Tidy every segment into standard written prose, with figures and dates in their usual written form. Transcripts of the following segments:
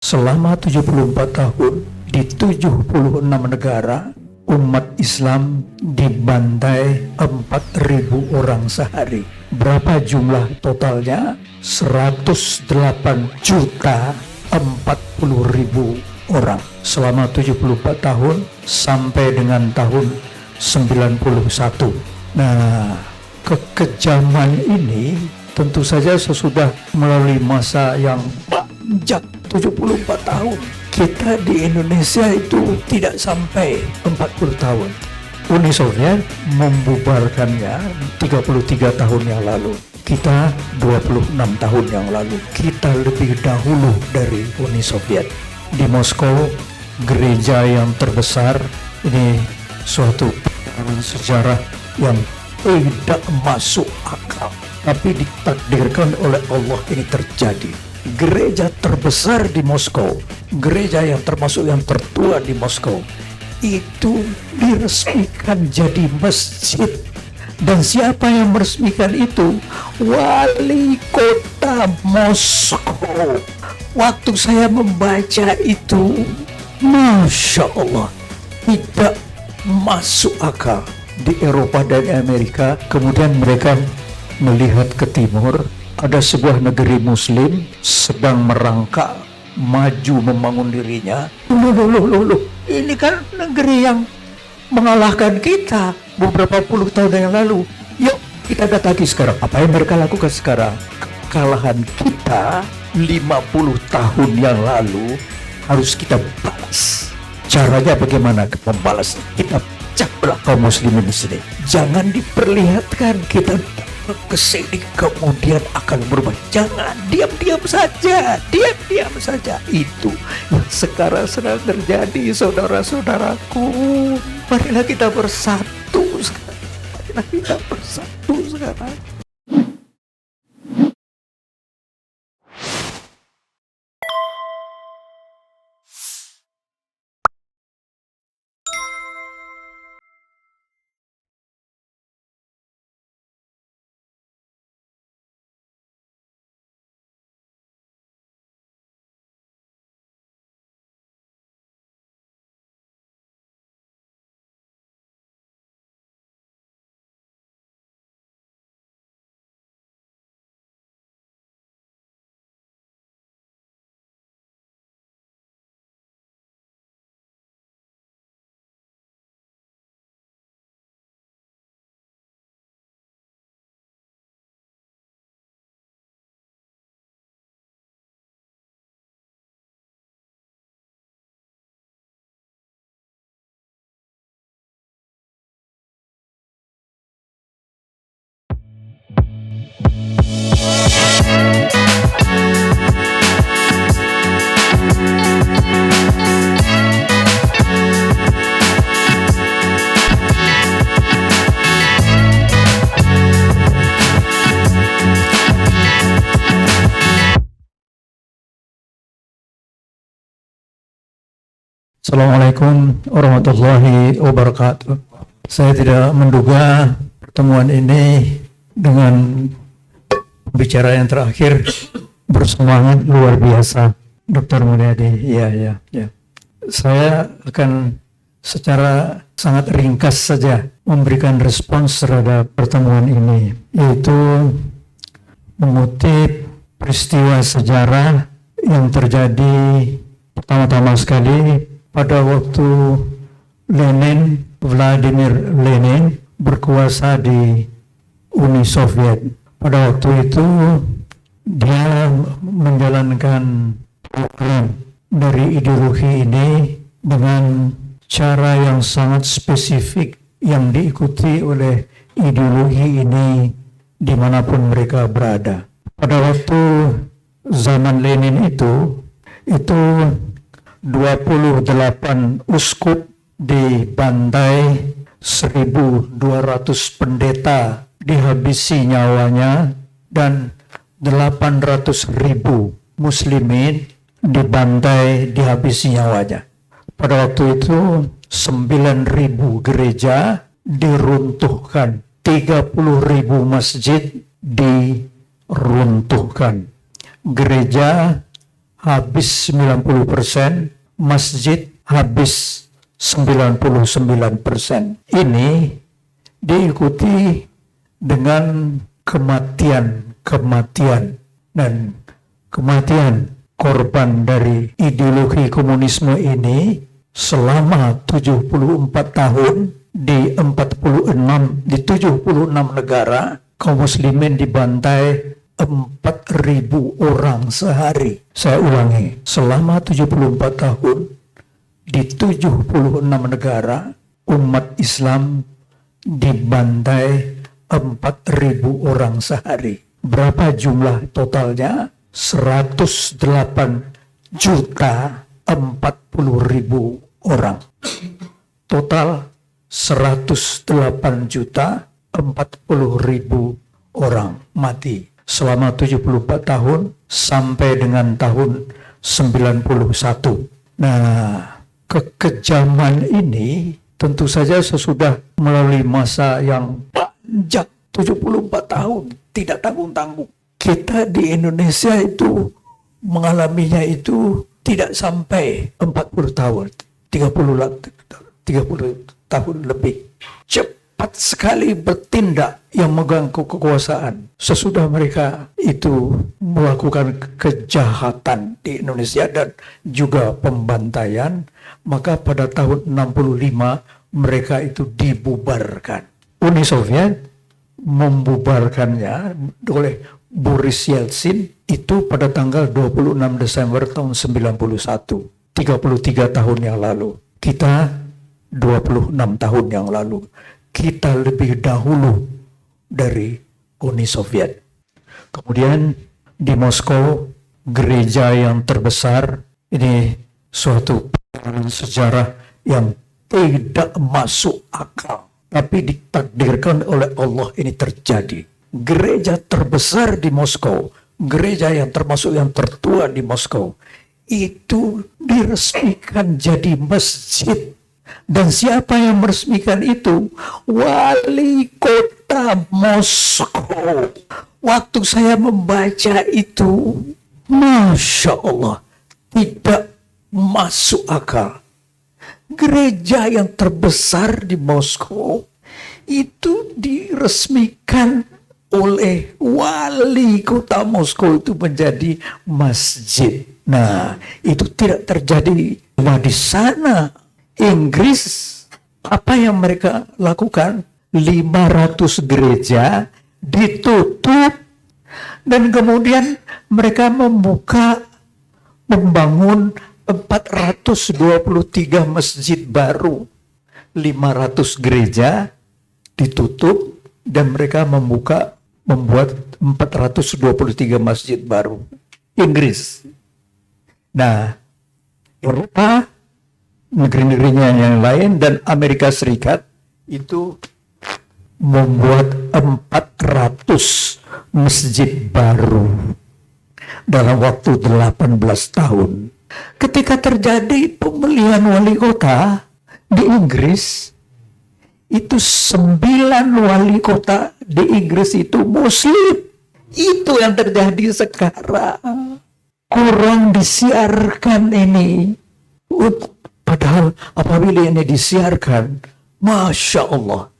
Selama 74 tahun di 76 negara, umat Islam dibantai 4.000 orang sehari. Berapa jumlah totalnya? 108 juta 40.000 orang selama 74 tahun sampai dengan tahun 91. Nah, kekejaman ini tentu saja sesudah melalui masa yang panjang 74 tahun. Kita di Indonesia itu tidak sampai 40 tahun. Uni Soviet membubarkannya 33 tahun yang lalu. Kita 26 tahun yang lalu. Kita lebih dahulu dari Uni Soviet. Di Moskow, gereja yang terbesar, ini suatu sejarah yang tidak masuk akal, tapi ditakdirkan oleh Allah ini terjadi. Gereja terbesar di Moskow, gereja yang termasuk yang tertua di Moskow, itu diresmikan jadi masjid. Dan siapa yang meresmikan itu? Wali kota Moskow. Waktu saya membaca itu, Masya Allah, tidak masuk akal. Di Eropa dan Amerika, kemudian mereka melihat ke timur, ada sebuah negeri muslim sedang merangkak maju membangun dirinya. Loh, ini kan negeri yang mengalahkan kita beberapa puluh tahun yang lalu. Yuk kita datangi sekarang. Apa yang mereka lakukan sekarang? Kekalahan kita 50 tahun yang lalu harus kita balas. Caranya bagaimana membalas? Kita pecah belah kaum muslimin di sini. Jangan diperlihatkan kita ke sini kemudian akan berubah. Jangan, diam-diam saja, diam-diam saja. Itu yang sekarang sedang terjadi, saudara-saudaraku. Marilah kita bersatu sekarang. Marilah kita bersatu sekarang. Assalamualaikum warahmatullahi wabarakatuh. Saya tidak menduga pertemuan ini dengan pembicara yang terakhir bersemangat luar biasa, Dr. Mulyadi. Ya. Saya akan secara sangat ringkas saja memberikan respons terhadap pertemuan ini, yaitu mengutip peristiwa sejarah yang terjadi pertama-tama sekali pada waktu Vladimir Lenin berkuasa di Uni Soviet. Pada waktu itu dia menjalankan program dari ideologi ini dengan cara yang sangat spesifik yang diikuti oleh ideologi ini dimanapun mereka berada. Pada waktu zaman Lenin itu 28 uskup dibantai, 1.200 pendeta dihabisi nyawanya, dan 800.000 muslimin dibantai, dihabisi nyawanya. Pada waktu itu 9.000 gereja diruntuhkan, 30.000 masjid diruntuhkan. Gereja habis 90%, masjid habis 99%. Ini diikuti dengan kematian dan kematian korban dari ideologi komunisme ini selama 74 tahun di 76 negara. Kaum muslimin dibantai 4.000 orang sehari. Saya ulangi, selama 74 tahun di 76 negara umat Islam dibantai 4.000 orang sehari. Berapa jumlah totalnya? 108.040.000 orang. Total 108.040.000 orang mati selama 74 tahun sampai dengan tahun 91. Nah, kekejaman ini tentu saja sesudah melalui masa yang panjang 74 tahun tidak tanggung-tanggung. Kita di Indonesia itu mengalaminya itu tidak sampai 40 tahun, 30 tahun lebih. Cepat sekali bertindak yang megang kekuasaan. Sesudah mereka itu melakukan kejahatan di Indonesia dan juga pembantaian, maka pada tahun 65 mereka itu dibubarkan. Uni Soviet membubarkannya oleh Boris Yeltsin itu pada tanggal 26 Desember tahun 91, 33 tahun yang lalu. Kita 26 tahun yang lalu. Kita lebih dahulu dari Uni Soviet. Kemudian di Moskow, gereja yang terbesar, ini suatu sejarah yang tidak masuk akal, tapi ditakdirkan oleh Allah ini terjadi. Gereja terbesar di Moskow, gereja yang termasuk yang tertua di Moskow, itu diresmikan jadi masjid. Dan siapa yang meresmikan itu? Wali kota Moskow. Waktu saya membaca itu, Masya Allah, tidak masuk akal. Gereja yang terbesar di Moskow itu diresmikan oleh wali kota Moskow itu menjadi masjid. Nah, itu tidak terjadi cuma di sana. Inggris, apa yang mereka lakukan? 500 gereja ditutup dan kemudian mereka membangun 423 masjid baru. 500 gereja ditutup dan mereka membuat 423 masjid baru. Inggris. Nah, Eropa, negeri-negerinya yang lain dan Amerika Serikat itu membuat 400 masjid baru dalam waktu 18 tahun. Ketika terjadi pemilihan wali kota di Inggris, itu 9 wali kota di Inggris itu Muslim. Itu yang terjadi sekarang. Kurang disiarkan ini. Padahal apabila ini disiarkan, Masya Allah,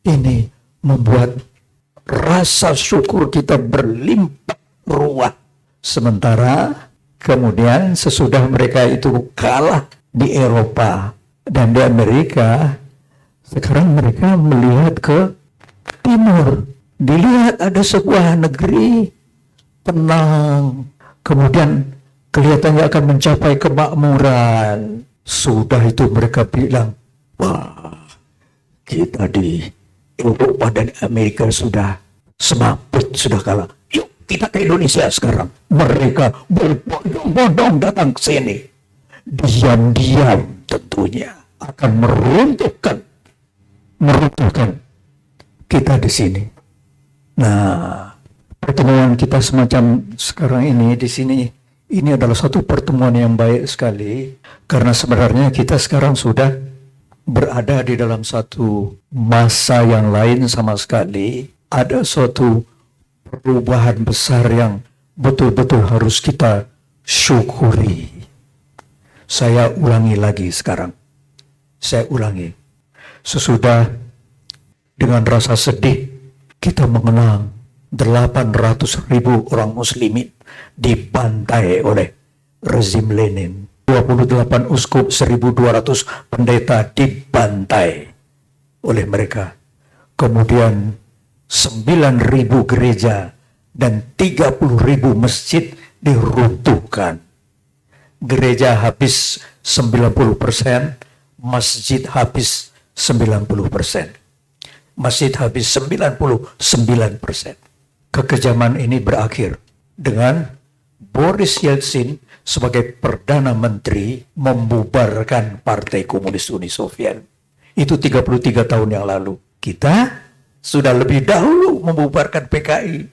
ini membuat rasa syukur kita berlimpah ruah. Sementara kemudian sesudah mereka itu kalah di Eropa dan di Amerika, sekarang mereka melihat ke timur. Dilihat ada sebuah negeri tenang, kemudian kelihatannya akan mencapai kemakmuran. Sudah itu mereka bilang, wah, kita di Eropa dan Amerika sudah semaput, sudah kalah. Yuk kita ke Indonesia sekarang. Mereka berbondong-bondong datang ke sini. Diam-diam tentunya akan meruntuhkan kita di sini. Nah, pertemuan kita semacam sekarang ini di sini, ini adalah satu pertemuan yang baik sekali, karena sebenarnya kita sekarang sudah berada di dalam satu masa yang lain sama sekali. Ada suatu perubahan besar yang betul-betul harus kita syukuri. Saya ulangi lagi sekarang. Saya ulangi. Sesudah dengan rasa sedih kita mengenang 800.000 orang muslimin dibantai oleh rezim Lenin. 28 uskup, 1.200 pendeta dibantai oleh mereka. Kemudian 9.000 gereja dan 30.000 masjid diruntuhkan. Gereja habis 90%, masjid habis 90%. Masjid habis 99%. Kekejaman ini berakhir dengan Boris Yeltsin sebagai Perdana Menteri membubarkan Partai Komunis Uni Soviet. Itu 33 tahun yang lalu. Kita sudah lebih dahulu membubarkan PKI.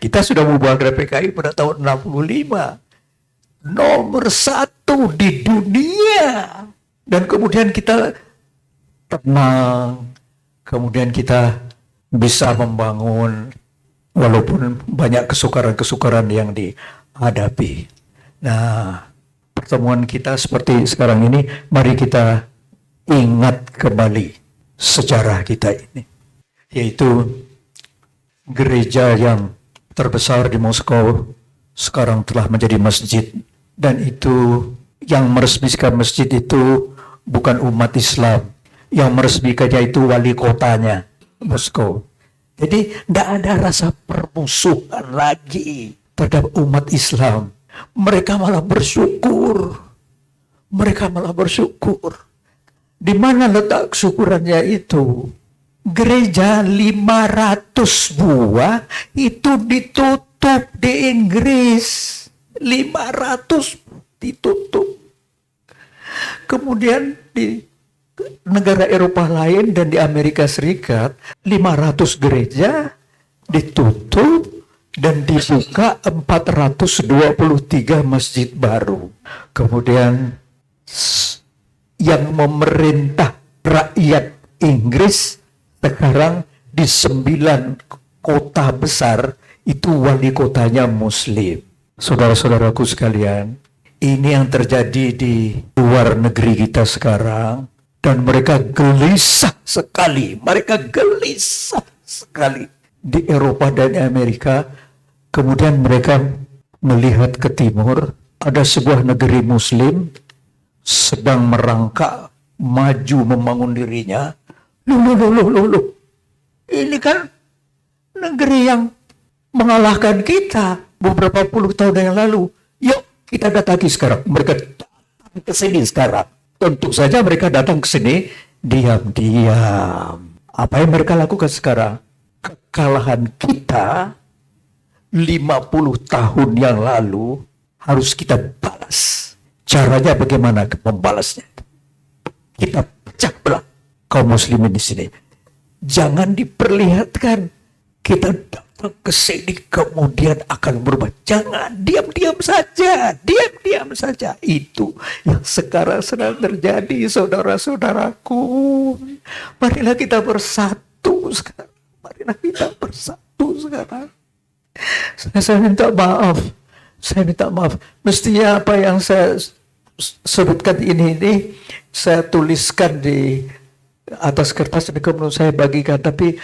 Kita sudah membubarkan PKI pada tahun 65. Nomor 1 di dunia. Dan kemudian kita tenang. Kemudian kita bisa membangun walaupun banyak kesukaran-kesukaran yang dihadapi. Nah, pertemuan kita seperti sekarang ini, mari kita ingat kembali sejarah kita ini. Yaitu gereja yang terbesar di Moskow sekarang telah menjadi masjid. Dan itu yang meresmikan masjid itu bukan umat Islam. Yang meresmikannya itu wali kotanya Moskow. Jadi tidak ada rasa permusuhan lagi terhadap umat Islam. Mereka malah bersyukur. Mereka malah bersyukur. Di mana letak syukurannya itu? Gereja 500 buah itu ditutup di Inggris. 500 ditutup. Kemudian di negara Eropa lain dan di Amerika Serikat 500 gereja ditutup dan dibuka 423 masjid baru. Kemudian yang memerintah rakyat Inggris sekarang di 9 kota besar itu wali kotanya Muslim. Saudara-saudaraku sekalian, ini yang terjadi di luar negeri kita sekarang. Dan mereka gelisah sekali. Mereka gelisah sekali. Di Eropa dan Amerika. Kemudian mereka melihat ke timur. Ada sebuah negeri Muslim sedang merangkak maju membangun dirinya. Loh. Ini kan negeri yang mengalahkan kita beberapa puluh tahun yang lalu. Yuk kita datangi sekarang. Mereka datang ke sini sekarang. Tentu saja mereka datang ke sini diam-diam. Apa yang mereka lakukan sekarang? Kekalahan kita 50 tahun yang lalu harus kita balas. Caranya bagaimana membalasnya? Kita pecah belah kaum muslimin di sini. Jangan diperlihatkan kita datang ke sini kemudian akan berubah. Jangan, diam-diam saja. Diam-diam saja. Itu yang sekarang sedang terjadi, saudara-saudaraku. Marilah kita bersatu sekarang. Marilah kita bersatu sekarang. Saya minta maaf. Saya minta maaf. Mestinya apa yang saya sebutkan ini saya tuliskan di atas kertas dan kemudian saya bagikan. Tapi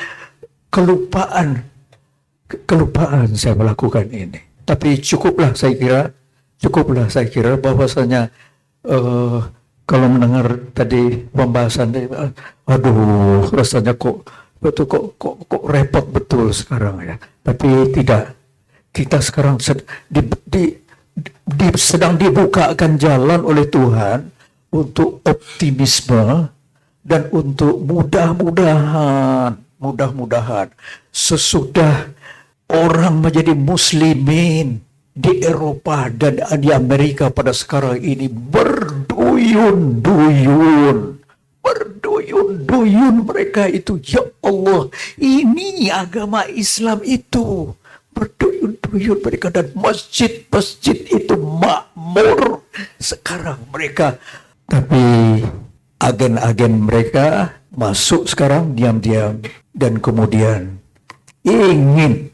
kelupaan saya melakukan ini. Tapi cukuplah saya kira bahwasanya kalau mendengar tadi pembahasan aduh rasanya kok repot betul sekarang ya. Tapi tidak, kita sekarang sedang dibukakan jalan oleh Tuhan untuk optimisme dan untuk mudah-mudahan sesudah orang menjadi muslimin di Eropa dan di Amerika pada sekarang ini berduyun-duyun mereka itu, ya Allah, ini agama Islam itu berduyun-duyun mereka, dan masjid-masjid itu makmur sekarang mereka. Tapi agen-agen mereka masuk sekarang diam-diam dan kemudian ingin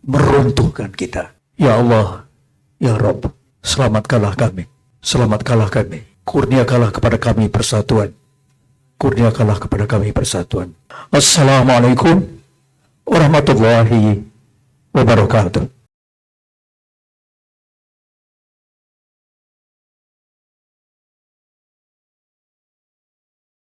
meruntuhkan kita. Ya Allah, ya Rabb, Selamatkanlah kami. Selamatkanlah kami. Kurniakanlah kepada kami persatuan. Kurniakanlah kepada kami persatuan. Assalamualaikum warahmatullahi wabarakatuh.